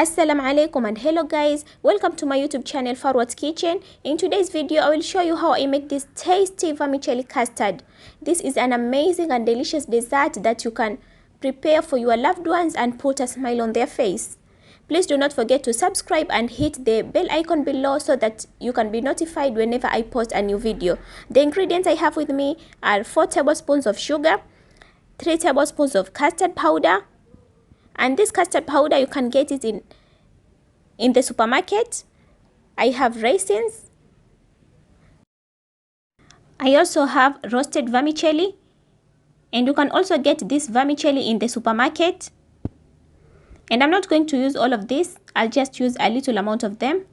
Assalamu alaikum and hello guys, welcome to my YouTube channel Farwat's Kitchen. In today's video I will show you how I make this tasty vermicelli custard. This is an amazing and delicious dessert that you can prepare for your loved ones and put a smile on their face. Please do not forget to subscribe and hit the bell icon below so that you can be notified whenever I post a new video. The ingredients I have with me are 4 tablespoons of sugar, 3 tablespoons of custard powder, and this custard powder you can get it in the supermarket. I have raisins. I also have roasted vermicelli, and you can also get this vermicelli in the supermarket. And I'm not going to use all of this, I'll just use a little amount of them.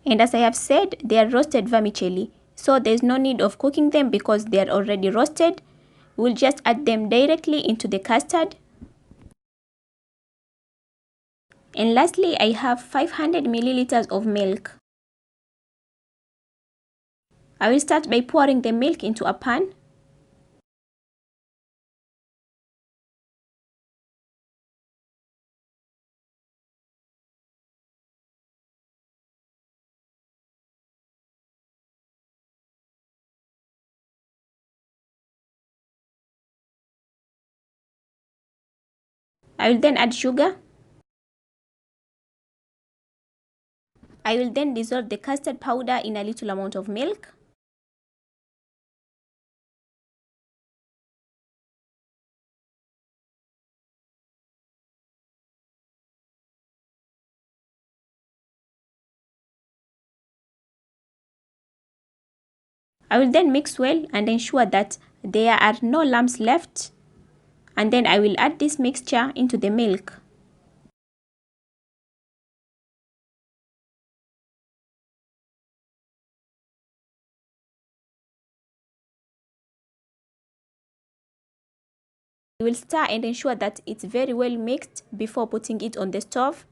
And as I have said, they are roasted vermicelli, so there's no need of cooking them because they are already roasted. We'll just add them directly into the custard. And lastly, I have 500 milliliters of milk. I will start by pouring the milk into a pan. I will then add sugar. I will then dissolve the custard powder in a little amount of milk. I will then mix well and ensure that there are no lumps left. And then I will add this mixture into the milk. You will stir and ensure that it's very well mixed before putting it on the stove.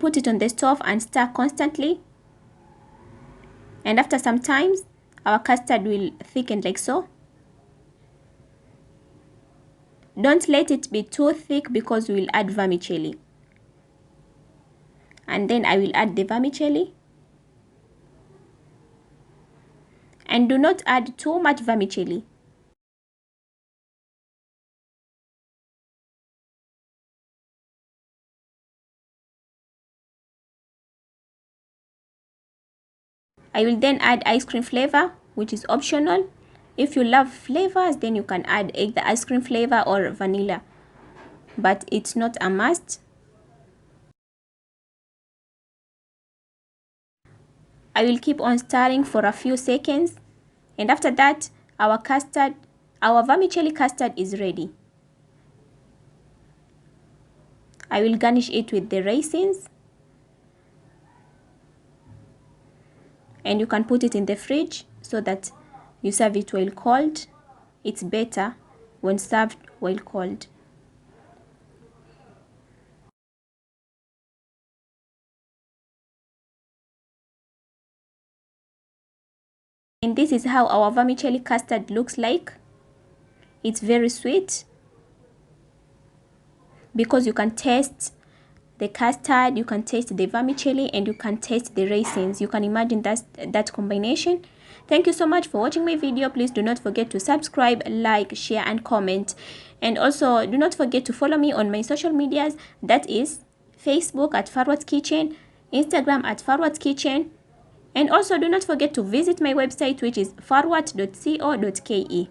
Put it on the stove and stir constantly. And after some time, our custard will thicken like so. Don't let it be too thick because we will add vermicelli. And then I will add the vermicelli. And do not add too much vermicelli. I will then add ice cream flavor, which is optional. If you love flavors, then you can add either ice cream flavor or vanilla, but it's not a must. I will keep on stirring for a few seconds, and after that, our vermicelli custard is ready. I will garnish it with the raisins, and you can put it in the fridge so that you serve it while cold. It's better when served while cold. And this is how our vermicelli custard looks like. It's very sweet because you can taste the custard, you can taste the vermicelli, and you can taste the raisins. You can imagine that combination. Thank you so much for watching my video. Please do not forget to subscribe, like, share and comment. And also do not forget to follow me on my social medias. That is Facebook at Farwat's Kitchen, Instagram at Farwat's Kitchen. And also do not forget to visit my website, which is farwat.co.ke.